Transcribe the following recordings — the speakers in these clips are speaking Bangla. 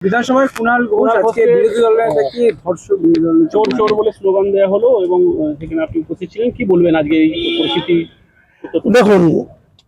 বিধানসভায় কুণাল ঘোষ আজকে বিরোধী দলের থেকে ধর্ষক বিরোধী দলের চোর চোর বলে স্লোগান দেওয়া হলো এবং সেখানে আপনি উপস্থিত ছিলেন। কি বলবেন আজকে এই পরিস্থিতি? দেখুন,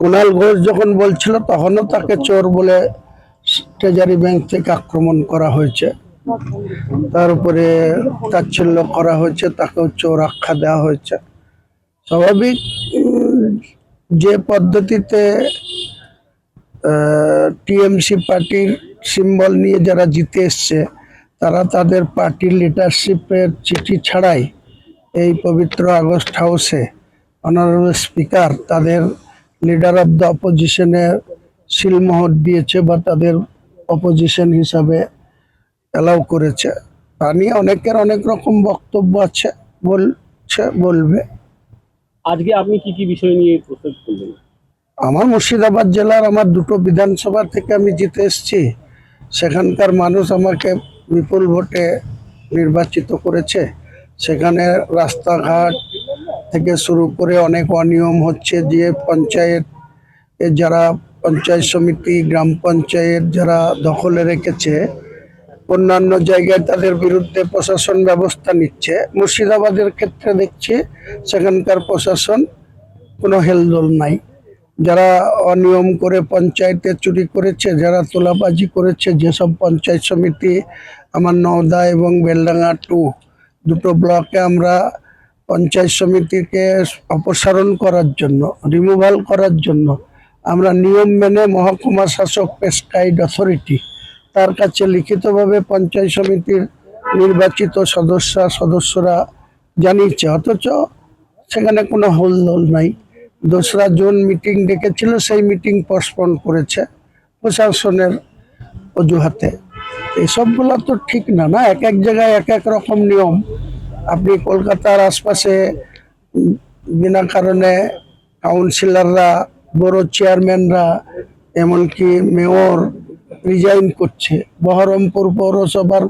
কুণাল ঘোষ যখন বলছিল তখনও তাকে চোর বলে ট্রেজারি ব্যাংক থেকে আক্রমণ করা হয়েছে, তার উপরে তাচ্ছিল্য করা হয়েছে, তাকেও চোর আখ্যা দেওয়া হয়েছে। স্বাভাবিক যে পদ্ধতিতে টিএমসি পার্টির সিম্বল নিয়ে যারা জিতে এসছে তারা তাদের পার্টির লিডারশিপের চিঠি ছাড়াই এই পবিত্র আগস্ট হাউসে অনারেবল স্পিকার তাদের লিডার অফ দ্য অপোজিশনে সিলমোহর দিয়েছে বা তাদের অপোজিশন হিসাবে অ্যালাউ করেছে। তা নিয়ে অনেকের অনেক রকম বক্তব্য আছে, বলবে। আজকে আপনি কি কি বিষয় নিয়ে প্রস্তাব করবেন? আমার মুর্শিদাবাদ জেলার আমার দুটো বিধানসভা থেকে আমি জিতে এসেছি, সেখানকার মানুষ আমাকে বিপুল ভোটে নির্বাচিত করেছে। সেখানে রাস্তাঘাট থেকে শুরু করে অনেক অনিয়ম হচ্ছে, যে পঞ্চায়েত যারা পঞ্চায়েত সমিতি গ্রাম পঞ্চায়েত যারা দখলে রেখেছে অন্যান্য জায়গায় তাদের বিরুদ্ধে প্রশাসন ব্যবস্থা নিচ্ছে। মুর্শিদাবাদের ক্ষেত্রে দেখছি সেখানকার প্রশাসন কোনো হেলদোল নাই। যারা অনিয়ম করে পঞ্চায়েতে চুরি করেছে, যারা তোলাবাজি করেছে, যেসব পঞ্চায়েত সমিতি আমার নওদা এবং বেলডাঙ্গা দুটো ব্লকে আমরা পঞ্চায়েত সমিতিকে অপসারণ করার জন্য, রিমুভাল করার জন্য আমরা নিয়ম মেনে মহকুমা শাসক পেস্টাইড অথরিটি তার কাছে লিখিতভাবে পঞ্চায়েত সমিতির নির্বাচিত সদস্যরা জানিয়েছে, অথচ সেখানে কোনো হোলদোল নাই। 2রা জুন মিটিং ডেকেছিল, সেই মিটিং পোস্টপোন করেছে প্রশাসনের অজুহাতে। এসবগুলো তো ঠিক না। এক এক জায়গায় এক এক রকম নিয়ম। আপনি কলকাতার আশপাশে বিনা কারণে কাউন্সিলররা, বড় চেয়ারম্যানরা, এমনকি মেয়র রিজাইন করছে। বহরমপুর পৌরসভার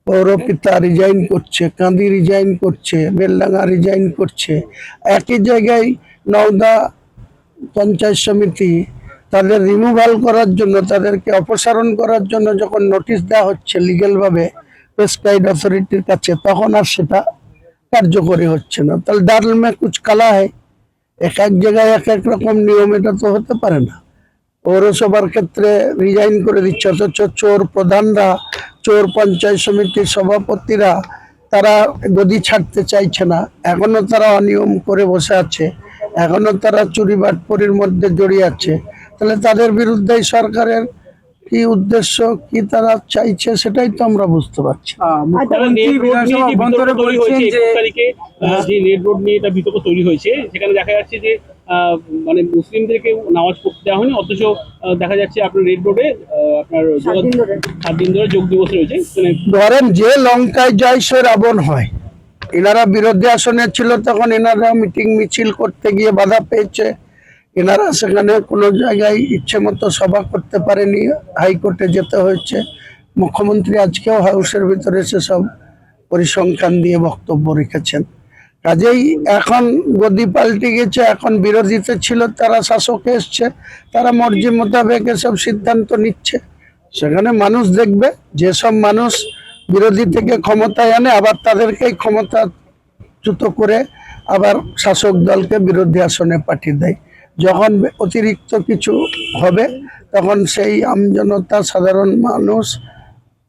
পৌরপিতা রিজাইন করছে, কাঁদি রিজাইন করছে, বেলডাঙ্গা রিজাইন করছে। একই জায়গায় নওদা পঞ্চায়েত সমিতি তাদের রিমুভাল করার জন্য, তাদেরকে অপসারণ করার জন্য যখন নোটিশ দেওয়া হচ্ছে লিগ্যালভাবে প্রেসক্রাইব অথরিটির কাছে, তখন আর সেটা কার্যকরী হচ্ছে না। তাহলে ডাল মে কুচ কালা হয়। এক এক জায়গায় এক এক রকম নিয়ম, এটা তো হতে পারে না। পৌরসভার ক্ষেত্রে রিজাইন করে দিচ্ছে, অথচ চোর প্রধানরা, চোর পঞ্চায়েত সমিতির সভাপতিরা তারা গদি ছাড়তে চাইছে না। এখনো তারা অনিয়ম করে বসে আছে, এখনো তারা চুরি বাটপরির মধ্যে জড়িয়ে আছে। তাহলে তাদের বিরুদ্ধে সরকারের কি উদ্দেশ্য, কি তারা চাইছে, সেটাই তো আমরা বুঝতে পারছি। বিধানসভা অভ্যন্তরে বলছেন যে যে রেড রোড নিয়ে এটা বিতর্ক তৈরি হয়েছে, সেখানে দেখা যাচ্ছে যে মানে মুসলিমদেরকে নামাজ পড়তে দেওয়া হয়নি, অথচ দেখা যাচ্ছে আপনার রেড রোডে আপনার 7 দিন ধরে যোগ দিবস রয়েছে। ধরেন যে লঙ্কায় যায় সে রাবণ হয়। এনারা বিরোধী আসনে ছিল, তখন এনারা মিটিং মিছিল করতে গিয়ে বাধা পেয়েছে। এনারা সেখানে কোনো জায়গায় ইচ্ছে মতো সভা করতে পারেনি, হাইকোর্টে যেতে হয়েছে। মুখ্যমন্ত্রী আজকেও হাউসের ভিতরে সেসব পরিসংখ্যান দিয়ে বক্তব্য রেখেছেন। কাজেই এখন গদি পাল্টে গেছে, এখন বিরোধীতে ছিল, তারা শাসকে এসছে, তারা মর্জি মোতাবেক এসব সিদ্ধান্ত নিচ্ছে। সেখানে মানুষ দেখবে, যেসব মানুষ বিরোধী থেকে ক্ষমতায় আনে আবার তাদেরকেই ক্ষমতাচ্যুত করে আবার শাসক দলকে বিরোধী আসনে পাঠিয়ে দেয়। যখন অতিরিক্ত কিছু হবে তখন সেই আমজনতা, সাধারণ মানুষ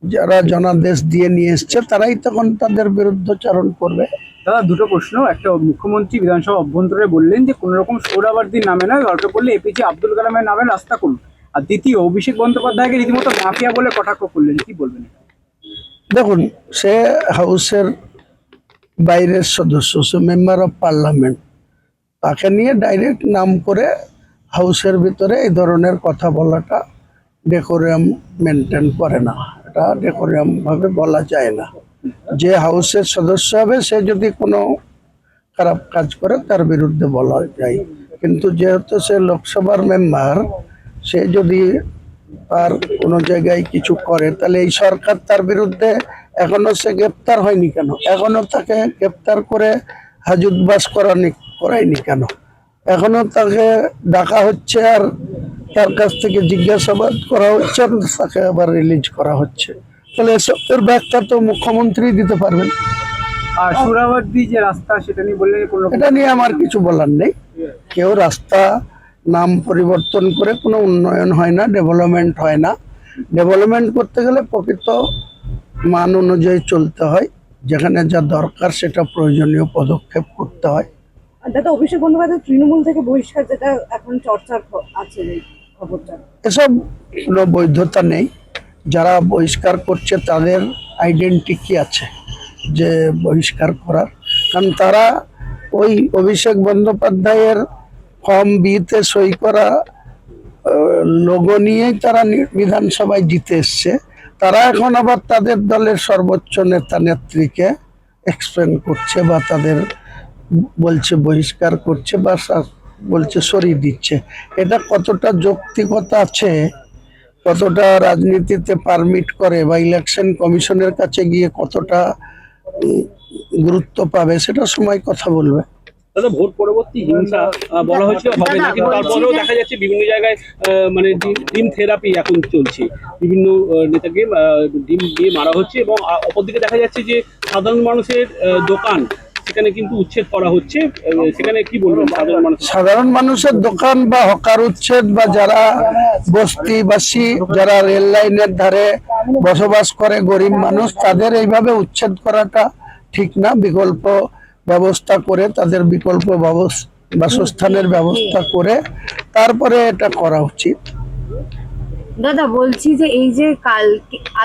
যারা জনাদেশ দিয়ে নিয়ে এসছে, তারাই তখন তাদের বিরুদ্ধচারণ করবে। দাদা, দুটো প্রশ্ন। একটা, মুখ্যমন্ত্রী বিধানসভা অভ্যন্তরে বললেন যে কোন রকম সোহরাওয়ার্দীর নামে নয়, দরকার পড়লে এপিজে আব্দুল কালামের নামে রাস্তা করুন। আর দ্বিতীয়, অভিষেক বন্দ্যোপাধ্যায়কে রীতিমতো মাফিয়া বলে কটাক্ষ করলেন, কি বলবেন? দেখুন, সে হাউসের বাইরের সদস্য, সে মেম্বার অফ পার্লামেন্ট, তাকে নিয়ে ডাইরেক্ট নাম করে হাউসের ভিতরে এই ধরনের কথা বলাটা ডেকোরিয়াম মেনটেন করে না। এটা ডেকোরিয়াম ভাবে বলা যায় না। যে হাউসের সদস্য হবে সে যদি কোনো খারাপ কাজ করে তার বিরুদ্ধে বলা যায়, কিন্তু যেহেতু সে লোকসভার মেম্বার, সে যদি আর কোনো জায়গায় কিছু করে তাহলে এই সরকার তার বিরুদ্ধে, এখনো সে গ্রেপ্তার হয়নি কেন? এখনো তাকে গ্রেপ্তার করে হাজতবাস করায়নি কেন? এখনো তাকে ডাকা হচ্ছে আর তার কাছ থেকে জিজ্ঞাসাবাদ করা হচ্ছে, তাকে আবার রিলিজ করা হচ্ছে। তাহলে এসবের ব্যাখ্যা তো মুখ্যমন্ত্রী দিতে পারবেন। আর সোহরাওয়ার্দী যে রাস্তা সেটা নিয়ে বললেন যে কোনো রকম এটা নিয়ে আমার কিছু বলার নেই। কেউ রাস্তা নাম পরিবর্তন করে কোনো উন্নয়ন হয় না, ডেভেলপমেন্ট হয় না। ডেভেলপমেন্ট করতে গেলে প্রকৃত মান অনুযায়ী চলতে হয়, যেখানে যা দরকার সেটা প্রয়োজনীয় পদক্ষেপ করতে হয়। দাদা, অভিষেক বন্দ্যোপাধ্যায় তৃণমূল থেকে বহিষ্কার, যেটা এখন চর্চার আছে এই খবরটা, এসব কোনো বৈধতা নেই। যারা বহিষ্কার করছে তাদের আইডেন্টিটি কি আছে যে বহিষ্কার করার? কারণ তারা ওই অভিষেক বন্দ্যোপাধ্যায়ের ফর্ম বিতে সই করা লোগো নিয়েই তারা বিধানসভায় জিতে এসছে। তারা এখন আবার তাদের দলের সর্বোচ্চ নেতা নেত্রীকে এক্সপ্লেন করছে বা তাদের বলছে বহিষ্কার করছে বা বলছে সরিয়ে দিচ্ছে। এটা কতটা যৌক্তিকতা আছে, কতটা রাজনীতিতে পারমিট করে বা ইলেকশন কমিশনের কাছে গিয়ে কতটা গুরুত্ব পাবে, সেটা সময় কথা বলবে। দাদা, ভোট পরবর্তী হিংসা বলা হয়েছিল হবে না, কিন্তু তারপরেও দেখা যাচ্ছে বিভিন্ন জায়গায় মানে ডিম থেরাপি এখন চলছে, বিভিন্ন নেতাকে ডিম দিয়ে মারা হচ্ছে, এবং অপরদিকে দেখা যাচ্ছে যে সাধারণ মানুষের দোকান সেখানে কিন্তু উচ্ছেদ করা হচ্ছে। সেখানে কি বলবেন সাধারণ মানুষের দোকান বা হকার উচ্ছেদ, বা যারা বস্তিবাসী, যারা রেল লাইনের ধারে বসবাস করে গরিব মানুষ, তাদের এইভাবে উচ্ছেদ করাটা ঠিক না। বিকল্প ব্যবস্থা করে, তাদের বিকল্প বাসস্থানের ব্যবস্থা করে তারপরে এটা করা উচিত। দাদা বলছি যে এই যে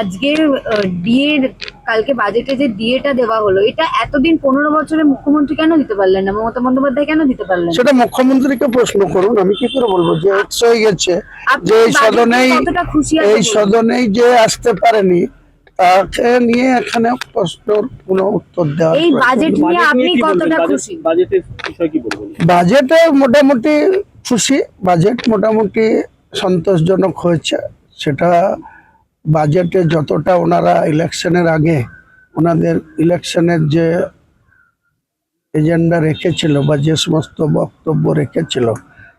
আজকে ডিএ, কালকে বাজেটে যে ডিএটা দেওয়া হলো, এটা এতদিন 15 বছরে মুখ্যমন্ত্রী কেন দিতে পারলেন না, মমতা বন্দ্যোপাধ্যায় কেন দিতে পারলেন? সেটা মুখ্যমন্ত্রীকে প্রশ্ন করুন, আমি কি করে বলবো? যে এক্স হয়ে গেছে, যে এই সদনেই যে আসতে পারেনি, তাকে নিয়ে এখানে প্রশ্নের কোনো উত্তর দেওয়া। এই বাজেট নিয়ে আপনি কতটা খুশি? বাজেটের বিষয় কি বলবেন? বাজেটে মোটামুটি খুশি, বাজেট মোটামুটি সন্তোষজনক হয়েছে। সেটা বাজেটে যতটা ওনারা ইলেকশনের আগে ওনাদের ইলেকশনের যে এজেন্ডা রেখেছিল বা যে সমস্ত বক্তব্য রেখেছিল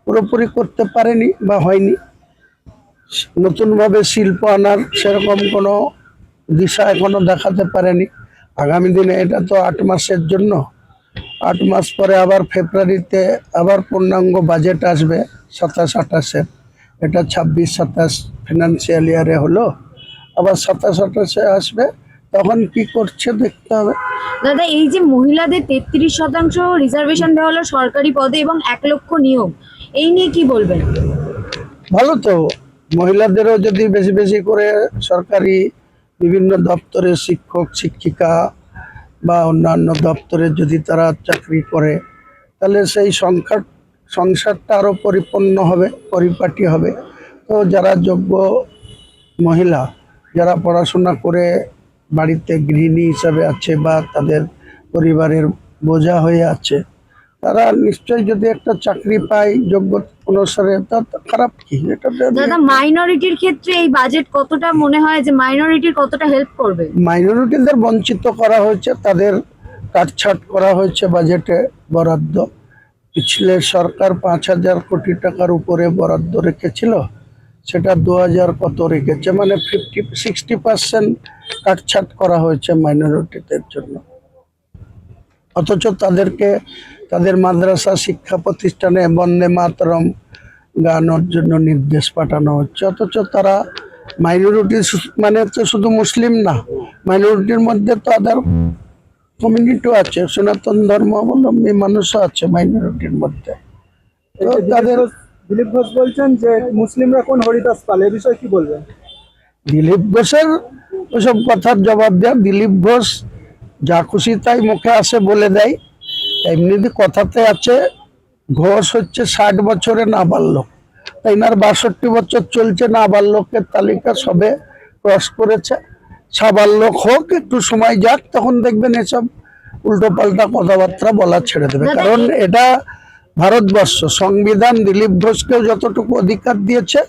পুরোপুরি করতে পারেনি বা হয়নি। নতুনভাবে শিল্প আনার সেরকম কোনো দিশা এখনো দেখাতে পারেনি। আগামী দিনে, এটা তো 8 মাসের জন্য, 8 মাস পরে আবার ফেব্রুয়ারিতে আবার পূর্ণাঙ্গ বাজেট আসবে 27-28-এর। এটা 26-27 ফিনান্সিয়াল ইয়ারে হলো, আবার 27-28-এ আসবে, তখন কি করছে দেখতে হবে। দাদা, এই যে মহিলাদের 33% রিজার্ভেশন দেওয়া হলো সরকারি পদে এবং 1 লক্ষ নিয়োগ, এই নিয়ে কি বলবেন? ভালো তো, মহিলাদেরও যদি বেশি বেশি করে সরকারি বিভিন্ন দপ্তরে শিক্ষক শিক্ষিকা বা অন্যান্য দপ্তরে যদি তারা চাকরি করে, তাহলে সেই সংসারটা আরও পরিপূর্ণ হবে, পরিপাটি হবে। তো যারা যোগ্য মহিলা, যারা পড়াশোনা করে বাড়িতে গৃহিণী হিসাবে আছে বা তাদের পরিবারের বোঝা হয়ে আছে, তারা নিশ্চয়ই যদি একটা চাকরি পায় যোগ্য অনুসারে, তা খারাপ কি? এটা দাদা, মাইনরিটির ক্ষেত্রে এই বাজেট কতটা মনে হয় যে মাইনরিটির কতটা হেল্প করবে? মাইনরিটিদের বঞ্চিত করা হয়েছে, তাদের কাটছাট করা হয়েছে বাজেটে বরাদ্দ। পিছলে সরকার 5,000 কোটি টাকার উপরে বরাদ্দ রেখেছিল, সেটা 2,000 কত রেখেছে, মানে 60% কাটছাট করা হয়েছে মাইনরিটিদের জন্য। অথচ তাদেরকে তাদের মাদ্রাসা শিক্ষা প্রতিষ্ঠানে বন্দে মাতরম গানের জন্য নির্দেশ পাঠানো হচ্ছে। অথচ তারা মাইনরিটি, মানে তো শুধু মুসলিম না, মাইনরিটির মধ্যে তো আদার কমিউনিটিও আছে, সনাতন ধর্মাবলম্বী মানুষও আছে মাইনরিটির মধ্যে। তো তাদের দিলীপ ঘোষ বলছেন যে মুসলিমরা কোন হরিদাস পাল, এ বিষয়ে কি বলবেন? দিলীপ ঘোষের ওসব কথার জবাব দেয়। দিলীপ ঘোষ যা খুশি তাই মুখে আসে বলে দেয়। এমনিতে কথাতে আছে, ঘোষ হচ্ছে 60 বছরে নাবালক, তাই না? 62 বছর চলছে, নাবালকের তালিকা সবে ক্রস করেছে। সাবালক হোক, একটু সময় যাক, তখন দেখবেন এসব উল্টো পাল্টা কথাবার্তা বলা ছেড়ে দেবে। কারণ এটা ভারতবর্ষ, সংবিধান দিলীপ ঘোষকেও যতটুকু অধিকার দিয়েছে,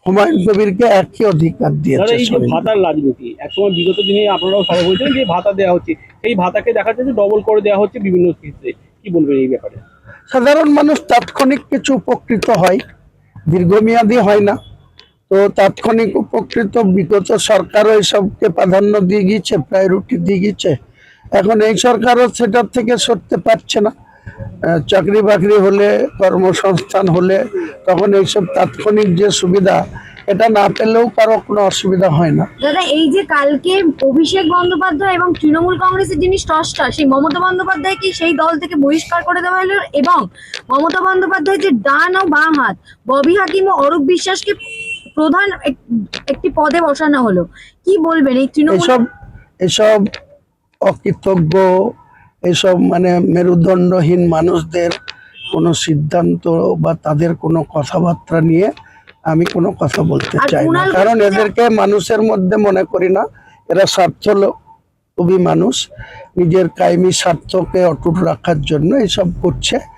হুমায়ুন কবিরকে একই অধিকার দিয়েছে। এই যে ভাতার রাজনীতি, একসময় বিগত দিনে আপনারাও সবাই বলছেন যে ভাতা দেওয়া হচ্ছে, সেই ভাতাকে দেখা যাচ্ছে ডবল করে দেওয়া হচ্ছে বিভিন্ন ক্ষেত্রে, কি বলবেন এই ব্যাপারে? সাধারণ মানুষ তাৎক্ষণিক কিছু উপকৃত হয়, দীর্ঘমেয়াদী হয় না। তো তাৎক্ষণিক উপকৃত বিগত সরকারও এইসবকে প্রাধান্য দিয়ে গিয়েছে, প্রায়োরিটি দিয়ে গিয়েছে। এখন এই সরকারও সেটার থেকে সরতে পারছে না। চাকরি বাকরি হলে, কর্মসংস্থান হলে তখন এইসব তাৎক্ষণিক যে সুবিধা, এটা না পেলেও কারো কোনো অসুবিধা হয় না। দাদা এই যে কালকে অভিষেক বন্দ্যোপাধ্যায় এবং তৃণমূল কংগ্রেসের যিনি স্রষ্টা সেই মমতা বন্দ্যোপাধ্যায়কে সেই দল থেকে বহিষ্কার করে দেওয়া হলো, এবং মমতা বন্দ্যোপাধ্যায় যে ডান ও বাঁ হাত ববি হাকিম ও অরূপ বিশ্বাসকে প্রধান একটি পদে বসানো হলো, কি বলবেন এই তৃণমূল? এসব অকৃতজ্ঞ, এসব মানে মেরুদণ্ডহীন মানুষদের কোনো সিদ্ধান্ত বা তাদের কোনো কথাবার্তা নিয়ে আমি কোনো কথা বলতে আর চাই না, কুণাল কারণ ঘোষ- এদেরকে মানুষের মধ্যে মনে করি না। এরা স্বার্থলোভী মানুষ, নিজের কায়েমি স্বার্থকে অটুট রাখার জন্য এসব করছে।